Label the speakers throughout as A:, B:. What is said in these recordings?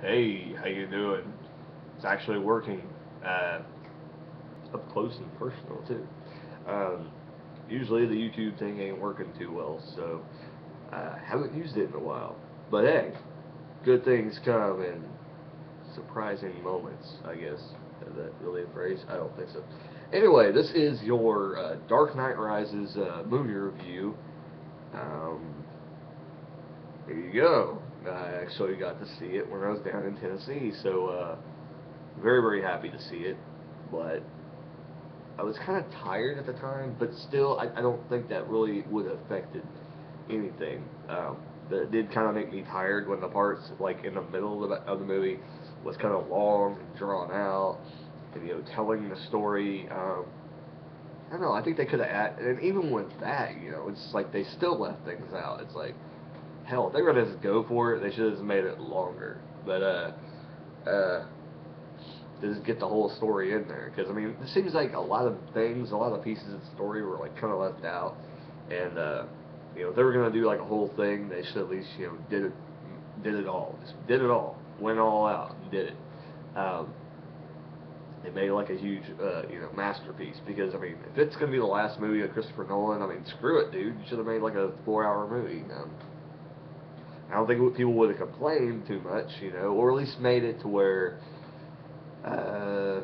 A: Hey, how you doing? It's actually working up close and personal too. Um, Usually the YouTube thing ain't working too well, so I haven't used it in a while. But hey, good things come in surprising moments, I guess. Is that really a phrase? I don't think so. Anyway, this is your Dark Knight Rises movie review. Um, Here you go. I actually got to see it when I was down in Tennessee, so very, very happy to see it. But I was kind of tired at the time, but still, I don't think that really would have affected anything. That did kind of make me tired when the parts, like in the middle of the movie, was kind of long and drawn out, and telling the story. I don't know. I think they could have added, and even with that, it's like they still left things out. It's like, hell, if they were gonna just go for it, they should have just made it longer. But uh, just get the whole story in there, because I mean, it seems like a lot of things, a lot of pieces of the story were like kind of left out, and if they were gonna do like a whole thing, they should at least did it all, just did it all, went all out and did it. They made it like a huge masterpiece, because I mean, if it's gonna be the last movie of Christopher Nolan, I mean, screw it, dude. You should have made like a 4-hour movie. I don't think people would have complained too much, or at least made it to where, uh,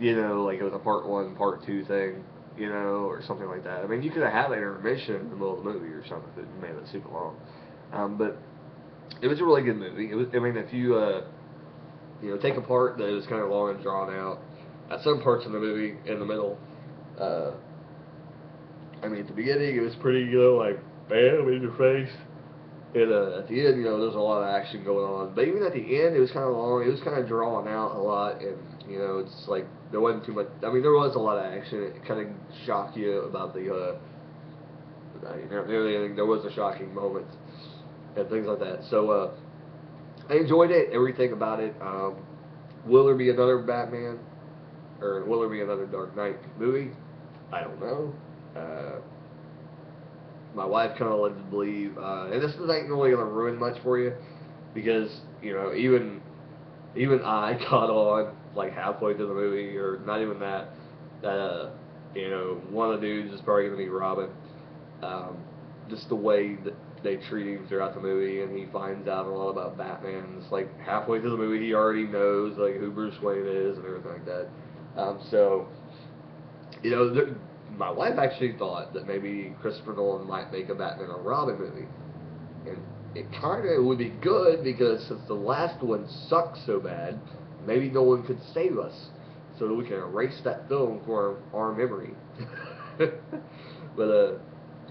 A: like it was a part one, part two thing, or something like that. I mean, you could have had an intermission in the middle of the movie or something that made it super long. But it was a really good movie. It was, I mean, if you, take a part that was kind of long and drawn out, at some parts of the movie, in the middle, uh, I mean, at the beginning, it was pretty, like, bam in your face. And at the end, there's a lot of action going on. But even at the end, it was kind of long. It was kind of drawn out a lot, and it's like there wasn't too much. I mean, there was a lot of action. It kind of shocked you about everything. There was a shocking moment and things like that. So I enjoyed it. Everything about it. Will there be another Batman, or will there be another Dark Knight movie? I don't know. Uh, my wife kind of led to believe, and this ain't really gonna ruin much for you, because even I caught on like halfway through the movie, or not even that, that one of the dudes is probably gonna be Robin. Um, just the way that they treat him throughout the movie, and he finds out a lot about Batman. It's like halfway through the movie, he already knows like who Bruce Wayne is and everything like that. So you know, th- my wife actually thought that maybe Christopher Nolan might make a Batman and Robin movie, and it kind of would be good, because since the last one sucked so bad, maybe Nolan could save us so that we can erase that film from our memory. But I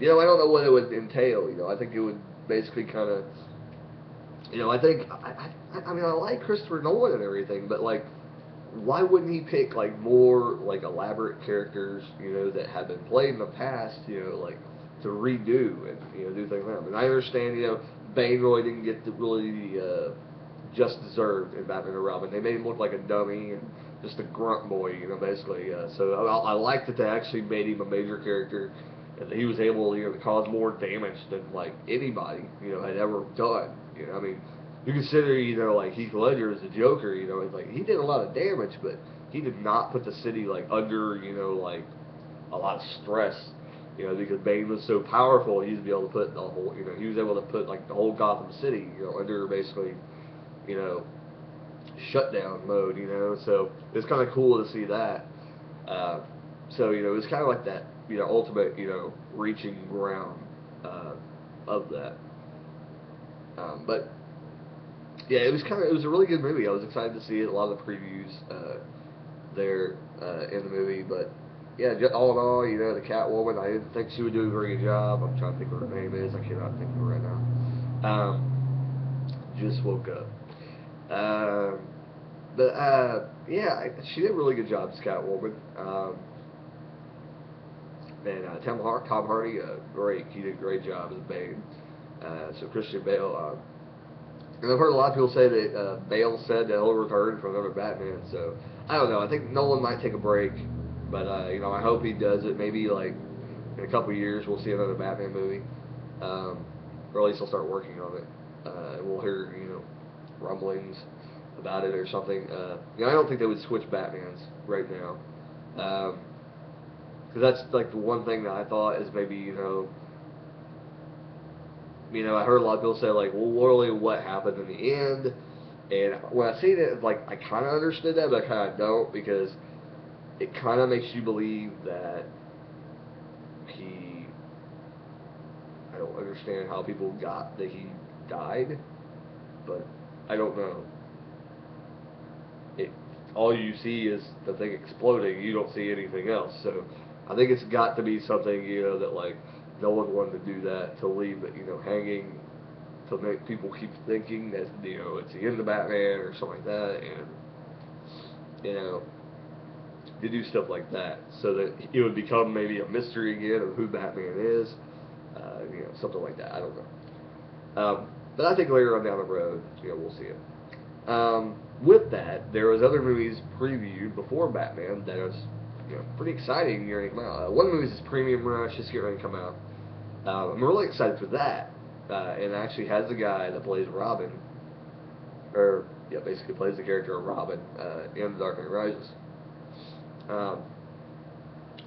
A: don't know what it would entail. I think it would basically kind of, I think I mean, I like Christopher Nolan and everything, but like, why wouldn't he pick like more like elaborate characters, that have been played in the past, like to redo and do things like that. And I understand, Bane really didn't get the really just deserved in Batman and Robin. They made him look like a dummy and just a grunt boy, basically. So I like that they actually made him a major character, and that he was able, to cause more damage than like anybody, had ever done. I mean, you consider, like Heath Ledger as a Joker, it's like he did a lot of damage, but he did not put the city like under, like a lot of stress, because Bane was so powerful, he was able to put the whole, he was able to put like the whole Gotham City, under basically, you know, shutdown mode, So it's kind of cool to see that. Uh, so it's kind of like that, ultimate, reaching ground of that. But yeah, it was a really good movie. I was excited to see it. A lot of the previews there in the movie, but yeah, all in all, the Catwoman, I didn't think she would do a very good job. I'm trying to think what her name is. I cannot think of it right now. Just woke up. Um, but yeah, she did a really good job as Catwoman. And Tom Hardy, great. He did a great job as Bane. So Christian Bale. And I've heard a lot of people say that Bale said that he'll return for another Batman. So I don't know. I think Nolan might take a break, but I hope he does it. Maybe like in a couple of years we'll see another Batman movie, or at least he'll start working on it, and we'll hear rumblings.
B: about it or something. I don't think they would switch Batmans right now. Because that's like the one thing that I thought is maybe, I heard a lot of people say like, well, really, what happened in the end? And when I seen it, like, I kind of understood that, but I kind of don't, because it kind of makes you believe that he. I don't understand how people got that he died, but I don't know. It all you see is the thing exploding. You don't see anything else. So I think it's got to be something that like no one wanted to do that, to leave it hanging, to make people keep thinking that it's the end of Batman or something like that, and you know to do stuff like that so that it would become maybe a mystery again of who Batman is, something like that. I don't know. But I think later on down the road, we'll see it. With that, there was other movies previewed before Batman that was pretty exciting near to come out. One movie is Premium Rush, just getting ready to come out. I'm really excited for that. And it actually has the guy that plays Robin, or basically plays the character of Robin in The Dark Knight Rises.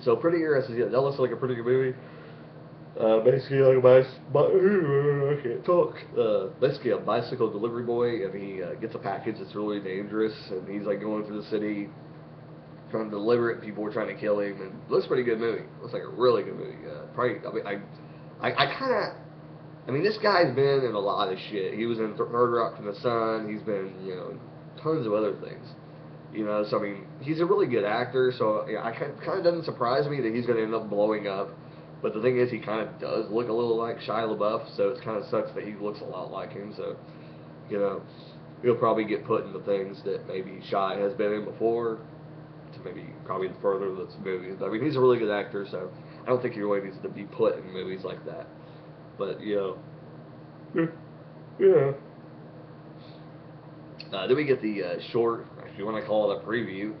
B: So pretty interesting. Yeah, that looks like a pretty good movie. Basically like I can't talk. Basically a bicycle delivery boy, and he gets a package that's really dangerous, and he's like going through the city trying to deliver it. People were trying to kill him, and it looks pretty good movie. Looks like a really good movie. Probably, I kind of. I mean, this guy's been in a lot of shit. He was in Third Rock from the Sun. He's been, tons of other things. So I mean, he's a really good actor. So I kind of doesn't surprise me that he's going to end up blowing up. But the thing is, he kind of does look a little like Shia LaBeouf. So it kind of sucks that he looks a lot like him. So, he'll probably get put into things that maybe Shia has been in before, to maybe probably further this movies. But I mean, he's a really good actor. So I don't think he really needs to be put in movies like that. But yeah. Then we get the short, if you want to call it a preview,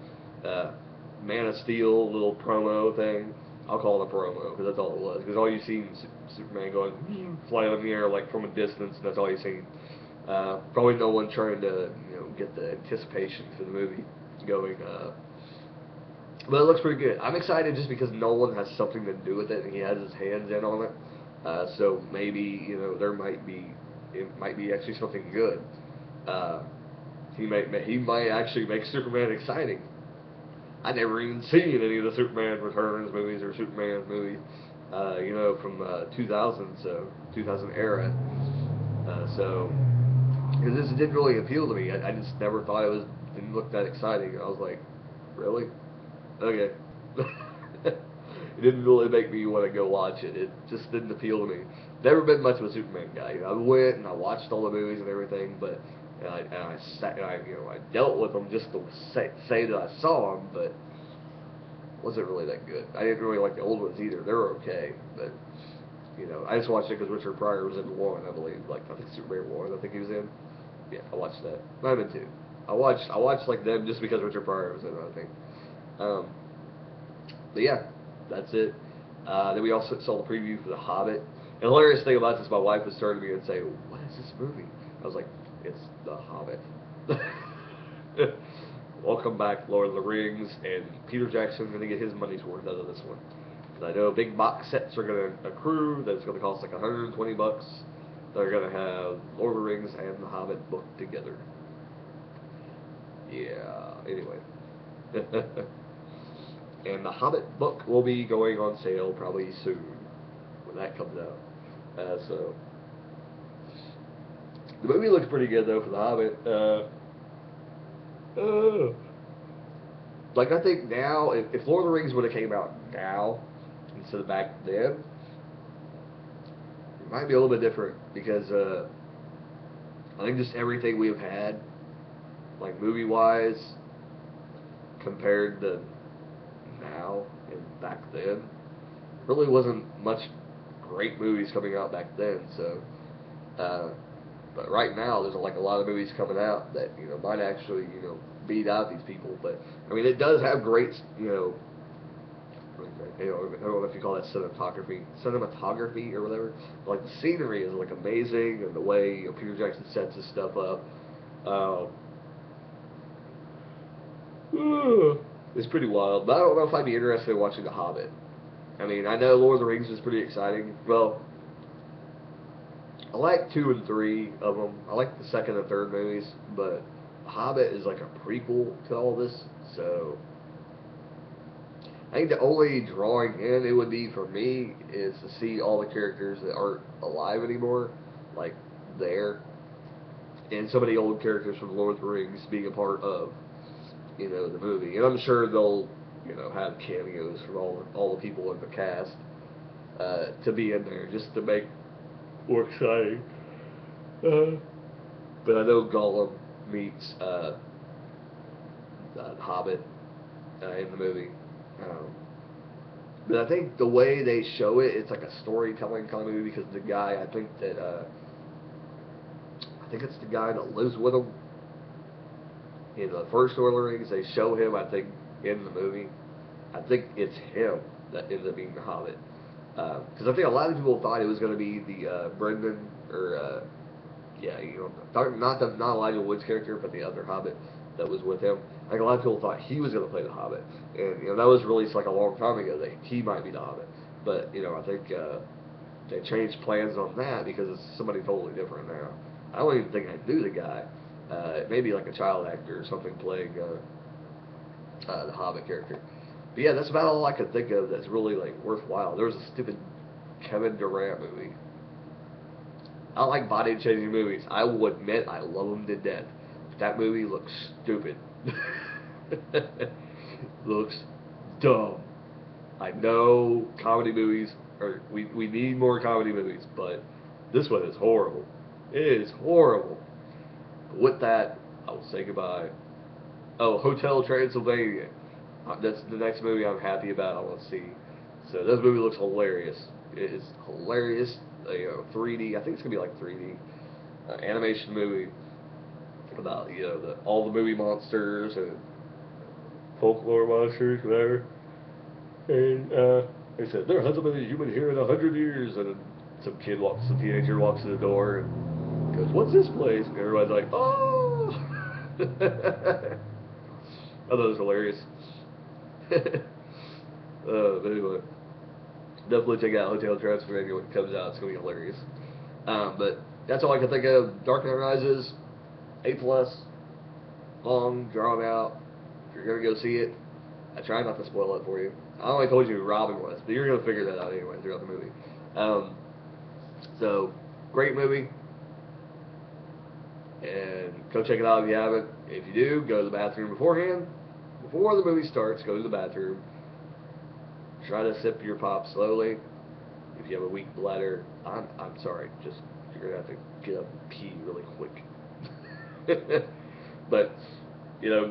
B: Man of Steel little promo thing. I'll call it a promo because that's all it was. Because all you see is Superman going flying in the air like from a distance, and that's all you see. Probably no one trying to get the anticipation for the movie going. But it looks pretty good. I'm excited just because Nolan has something to do with it, and he has his hands in on it. So maybe there might be actually something good. He might actually make Superman exciting. I never even seen any of the Superman Returns movies or Superman movies, from 2000, so 2000 era. So because this didn't really appeal to me. I just never thought didn't look that exciting. I was like, really? Okay. It didn't really make me want to go watch it. It just didn't appeal to me. Never been much of a Superman guy. I went and I watched all the movies and everything, but I dealt with them just to say that I saw them, but wasn't really that good. I didn't really like the old ones either. They were okay, but I just watched it because Richard Pryor was in one, I believe. Like I think Superman 1. I think he was in. Yeah, I watched that. Might have been 2. I watched like them just because Richard Pryor was in it, I think. But yeah, that's it. Then we also saw the preview for The Hobbit. And the hilarious thing about this, my wife was turning to me and saying, "What is this movie?" I was like, "It's The Hobbit." Welcome back, Lord of the Rings, and Peter Jackson's going to get his money's worth out of this one. Because I know big box sets are going to accrue. That's going to cost like $120. They're going to have Lord of the Rings and The Hobbit book together. Yeah. Anyway. And the Hobbit book will be going on sale probably soon when that comes out. So the movie looks pretty good though for the Hobbit. Like I think now, if Lord of the Rings would have came out now instead of back then, it might be a little bit different because I think just everything we've had, like movie wise, compared to now and back then, really wasn't much great movies coming out back then. So, but right now there's like a lot of movies coming out that might actually beat out these people. But I mean, it does have great I don't know if you call that cinematography or whatever. Like the scenery is like amazing, and the way Peter Jackson sets his stuff up. It's pretty wild. But I don't know if I'd be interested in watching The Hobbit. I mean, I know Lord of the Rings is pretty exciting. Well, I like 2 and 3 of them. I like the second and third movies, but Hobbit is like a prequel to all this, so I think the only drawing in it would be for me is to see all the characters that aren't alive anymore, like there, and some of the old characters from Lord of the Rings being a part of, the movie. And I'm sure they'll, have cameos from all the people in the cast to be in there just to make more exciting. But I know Gollum meets Hobbit in the movie. But I think the way they show it, it's like a storytelling kind of movie because the guy, I think it's the guy that lives with him in the first Lord of the Rings. They show him, I think, in the movie. I think it's him that ends up being the Hobbit. Because I think a lot of people thought it was going to be the Brendan or not Elijah Wood's character, but the other Hobbit that was with him. Like a lot of people thought he was going to play the Hobbit, and that was released like a long time ago that he might be the Hobbit. But I think they changed plans on that because it's somebody totally different now. I don't even think I knew the guy. Maybe like a child actor or something playing the Hobbit character. But yeah, that's about all I could think of that's really like worthwhile. There was a stupid Kevin Durant movie. I don't like body-changing movies. I will admit I love them to death. But that movie looks stupid. Looks dumb. I know comedy movies, we need more comedy movies, but this one is horrible. It is horrible. But with that, I will say goodbye. Oh, Hotel Transylvania. That's the next movie I'm happy about. I want to see. So this movie looks hilarious. It is hilarious. 3D. I think it's gonna be like 3D animation movie about all the movie monsters and folklore monsters, whatever. And they said there hasn't been a human here in 100 years, and some teenager walks to the door and goes, "What's this place?" And everybody's like, "Oh!" I thought it was hilarious. But anyway, definitely check out Hotel Transylvania when it comes out. It's gonna be hilarious. But that's all I can think of. Dark Knight Rises, A+, long, drawn out. If you're gonna go see it, I try not to spoil it for you. I only told you who Robin was, but you're gonna figure that out anyway throughout the movie. So great movie, and go check it out if you haven't. If you do, go to the bathroom beforehand. Before the movie starts, go to the bathroom. Try to sip your pop slowly. If you have a weak bladder, I'm sorry. Just you're gonna have to get up and pee really quick. But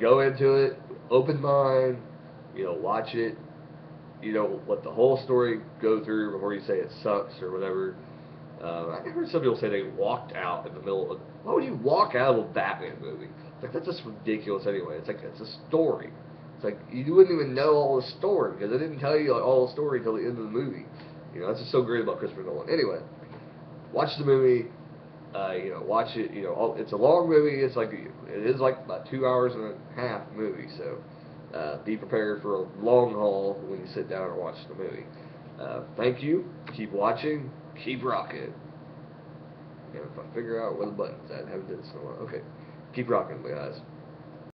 B: go into it, open mind. Watch it. Let the whole story go through before you say it sucks or whatever. I heard some people say they walked out in the middle of. Why would you walk out of a Batman movie? Like that's just ridiculous anyway. It's like it's a story. It's like you wouldn't even know all the story because they didn't tell you all the story until the end of the movie. That's just so great about Christopher Nolan. Anyway, watch the movie. Watch it. It's a long movie. It is like about 2 hours and a half movie. So be prepared for a long haul when you sit down and watch the movie. Thank you. Keep watching. Keep rocking. And if I figure out where the button's at, I haven't done this in a while. Okay. Keep rocking, guys.